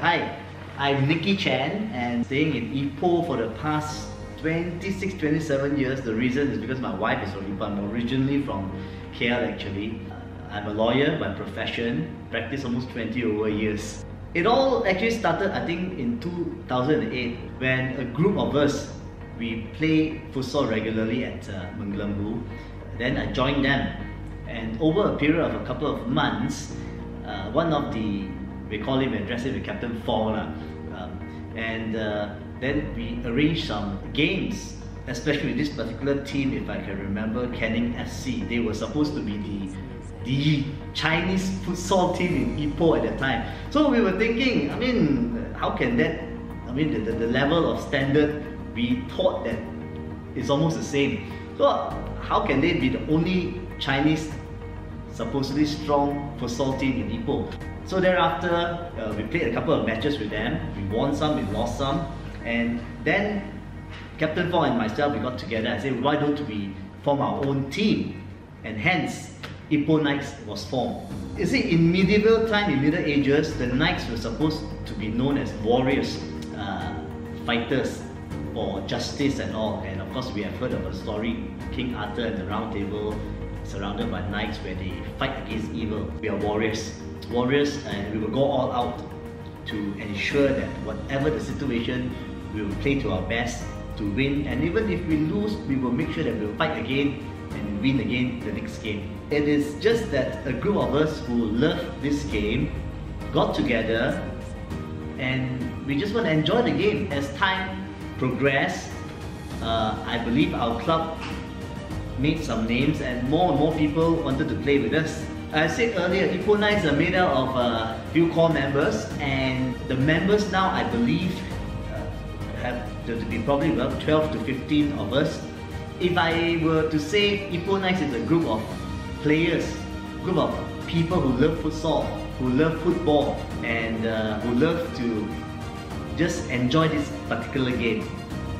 Hi, I'm Nicky Chan and staying in Ipoh for the past 26-27 years. The reason is because my wife is from Ipoh. I'm originally from KL actually. I'm a lawyer by profession, practiced almost 20 over years. It all actually started I think in 2008 when a group of us, we play futsal regularly at Menglembu. Then I joined them, and over a period of a couple of months, one of the, we call him, address him with Captain Fong, then we arranged some games, especially with this particular team. If I can remember, Canning FC, they were supposed to be the Chinese futsal team in Ipoh at the time. So we were thinking, I mean, how can that, I mean, the level of standard, we thought that it's almost the same. So how can they be the only Chinese supposedly strong futsal team in Ipoh? So thereafter, we played a couple of matches with them. We won some, we lost some. And then Captain Fong and myself, we got together and said, why don't we form our own team? And hence, Ipoh Knights was formed. You see, in medieval time, in Middle Ages, the Knights were supposed to be known as warriors, fighters for justice and all. And of course, we have heard of a story, King Arthur and the Round Table, surrounded by knights where they fight against evil. We are warriors, and we will go all out to ensure that whatever the situation, we will play to our best to win. And even if we lose, we will make sure that we will fight again and win again the next game. It is just that a group of us who love this game got together and we just want to enjoy the game. As time progressed, I believe our club made some names and more people wanted to play with us. I said earlier, Ipoh Knights are made out of a few core members, and the members now, I believe, have to be probably about 12 to 15 of us. If I were to say Ipoh Knights is a group of players, group of people who love futsal, who love football, and who love to just enjoy this particular game.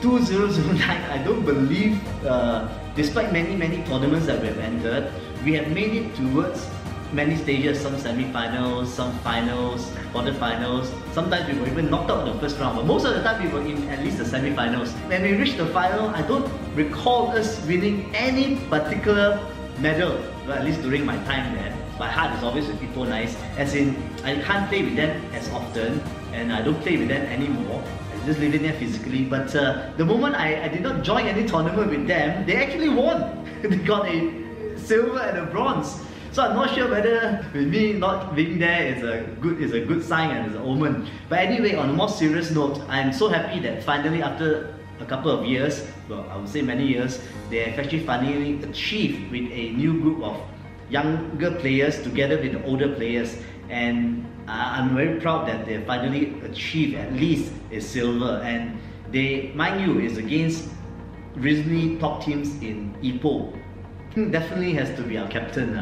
2009, I don't believe, despite many tournaments that we have entered, we have made it towards many stages, some semi-finals, some finals, quarter-finals. Sometimes we were even knocked out in the first round, but most of the time we were in at least the semi-finals. When we reached the final, I don't recall us winning any particular medal, well, at least during my time there. My heart is always with Ipoh Knights, as in, I can't play with them as often, and I don't play with them anymore. I just live in there physically, but the moment I did not join any tournament with them, they actually won. They got a silver and a bronze. So I'm not sure whether with me not being there is a good sign and is an omen. But anyway, on a more serious note, I'm so happy that finally after a couple of years, well, I would say many years, they have actually finally achieved with a new group of younger players together with the older players. And I'm very proud that they finally achieved at least a silver. And they, mind you, is against reasonably top teams in Ipoh. Definitely has to be our captain.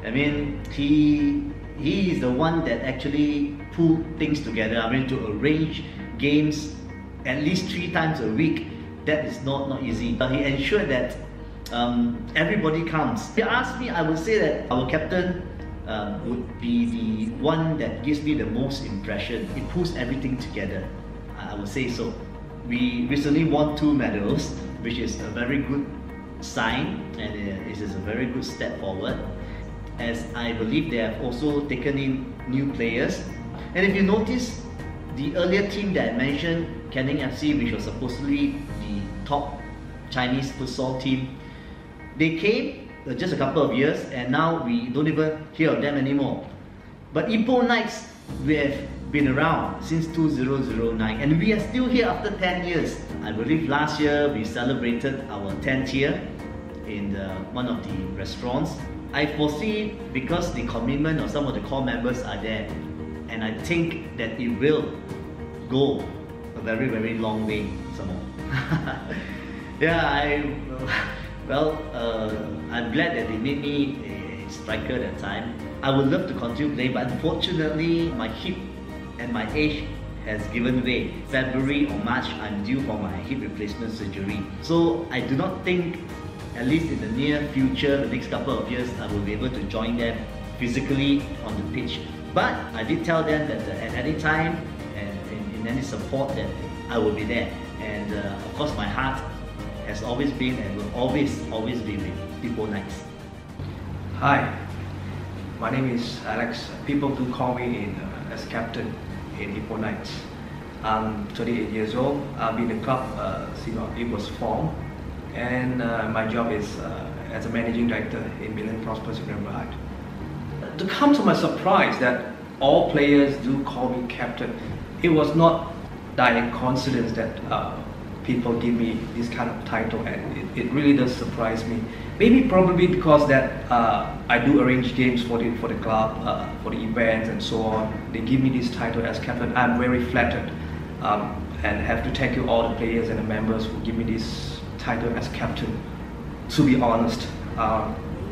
I mean, he is the one that actually pulled things together. I mean, to arrange games at least 3 times a week, that is not easy. But he ensured that everybody comes. If you ask me, I would say that our captain would be the one that gives me the most impression. It pulls everything together, I would say so. We recently won 2 medals, which is a very good sign, and it is a very good step forward, as I believe they have also taken in new players. And if you notice, the earlier team that I mentioned, Canning FC, which was supposedly the top Chinese futsal team, they came just a couple of years and now we don't even hear of them anymore. But Ipoh Knights, we have been around since 2009 and we are still here after 10 years. I believe last year we celebrated our 10th year in one of the restaurants. I foresee, because the commitment of some of the core members are there, and I think that it will go a very long way some more. Yeah, I'm glad that they made me a striker at that time. I would love to continue playing, but unfortunately my hip and my age has given way. February or March, I'm due for my hip replacement surgery. So I do not think, at least in the near future, the next couple of years, I will be able to join them physically on the pitch. But I did tell them that at any time, and any support, that I will be there. And of course, my heart has always been and will always be with Ipoh Knights. Hi, my name is Alex. People do call me as captain in Ipoh Knights. I'm 38 years old. I've been in the club since it was Fong, and my job is as a managing director in Milan Prosperous Neighborhood. To come to my surprise that all players do call me captain, it was not direct coincidence that people give me this kind of title, and it really does surprise me. Maybe probably because that I do arrange games for the club, for the events and so on. They give me this title as captain. I'm very flattered, and have to thank you all the players and the members who give me this title as captain. To be honest,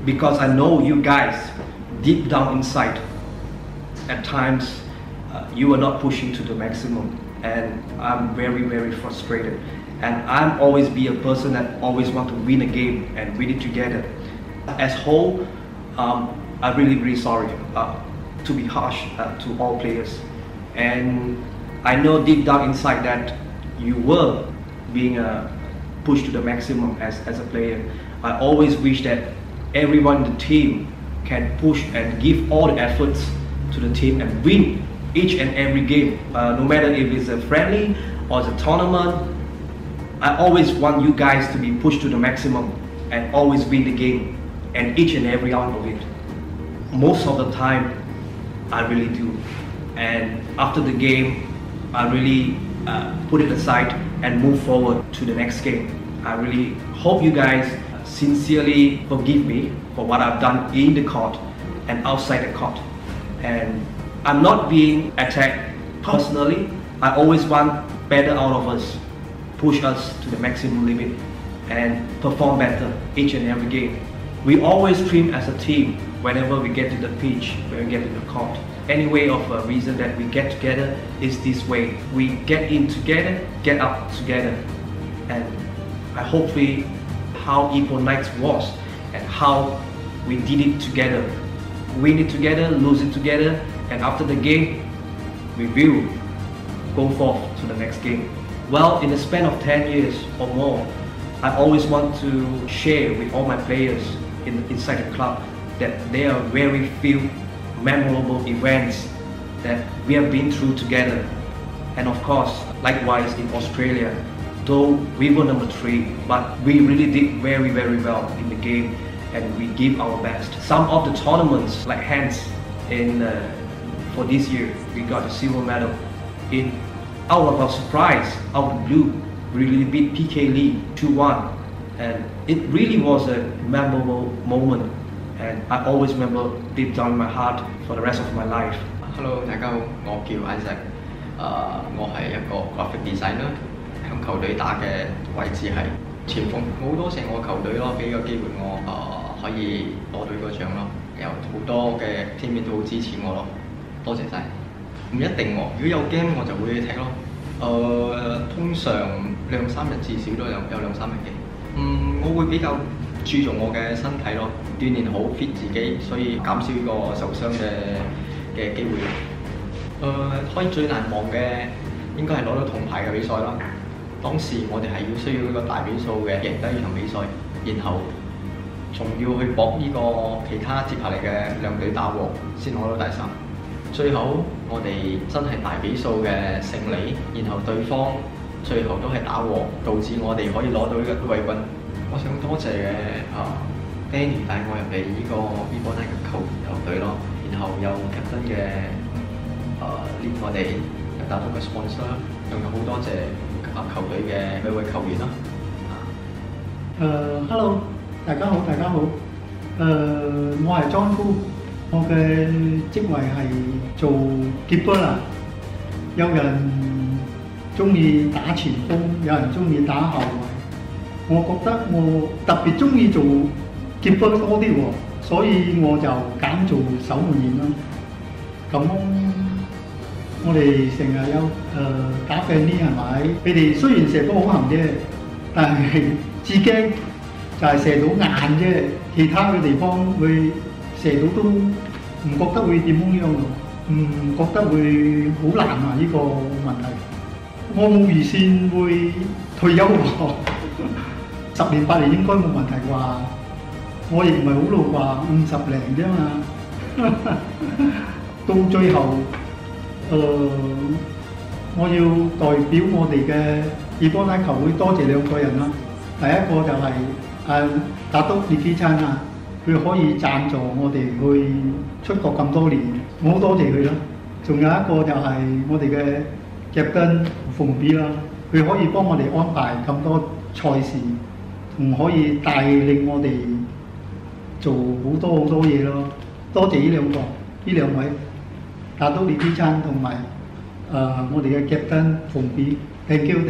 because I know you guys deep down inside, at times you are not pushing to the maximum, and I'm very frustrated. And I'm always be a person that always want to win a game and win it together. As whole, I'm really sorry to be harsh to all players. And I know deep down inside that you were being pushed to the maximum as a player. I always wish that everyone in the team can push and give all the efforts to the team and win each and every game. No matter if it's a friendly or it's a tournament, I always want you guys to be pushed to the maximum and always win the game, and each and every round of it. Most of the time, I really do. And after the game, I really put it aside and move forward to the next game. I really hope you guys sincerely forgive me for what I've done in the court and outside the court. And I'm not being attacked personally. I always want better out of us, push us to the maximum limit and perform better each and every game. We always dream as a team whenever we get to the pitch, when we get to the court. Any way of a reason that we get together is this way. We get in together, get out together. And I hopefully how Ipoh Knights was and how we did it together. Win it together, lose it together, and after the game, we will go forth to the next game. Well, in the span of 10 years or more, I always want to share with all my players inside the club that there are very few memorable events that we have been through together. And of course, likewise in Australia, though we were number 3, but we really did very well in the game, and we give our best. Some of the tournaments, like hands for this year, we got a silver medal. Out of our surprise, out of the blue, we really beat PK Lee 2-1, and it really was a memorable moment, and I always remember deep down in my heart for the rest of my life. Hello， 大家好，我叫 Issac， 我係一個 graphic designer， 響球隊打嘅位置係前鋒。好多謝我球隊咯，俾個機會我可以攞到呢個獎咯，有好多嘅 teammate 都好支持我咯，多謝晒。唔一定喎，如果有 game 我就會踢咯。通常2-3日至少都有2-3日嘅。我會比較注重我嘅身體咯，鍛鍊好 fit 自己，所以減少呢個受傷嘅機會。可以最難忘嘅應該係攞到銅牌嘅比賽啦。當時我哋係需要一個大比數嘅贏低呢場比賽，然後仲要去搏呢個其他接下嚟嘅兩隊打和，先攞到第3。最後我哋真係大比數嘅勝利，然後對方最後都係打和，導致我哋可以攞到呢個季軍。我想多謝Danny 帶我入嚟呢個 Ipoh Knights 嘅球隊咯，然後有 Captain 嘅lead 我哋又達到個 sponsor， 仲有好多謝球隊嘅每位球員啦。Hello， 大家好，我係 Chong Hze Hau， 我嘅職位係做 keeper 啦。有人中意打前鋒，有人中意打後衞。我覺得我特別中意做 keeper 多啲喎，所以我就揀做守門員啦。咁我哋成日有打病啲係咪？佢哋雖然射波好行啫，但係至驚就係射到硬啫，其他嘅地方會射到都唔覺得會點樣咯，唔覺得會好難啊呢個問題。我冇預算會退休喎，10年8年應該冇問題啩。我亦唔係好老啩，50零啫嘛。到最後，我要代表我哋嘅Ipoh Knights球會多謝2個人啦。第一個就係拿督列基琛啊，佢可以贊助我哋去出國咁多年，我好多謝佢啦。仲有一個就係我哋嘅 Captain 馮 B 啦，佢可以幫我哋安排咁多賽事，同可以帶領我哋做好多嘢咯。多謝呢兩位，拿督列基琛同埋我哋嘅 Captain 馮 B，thank you。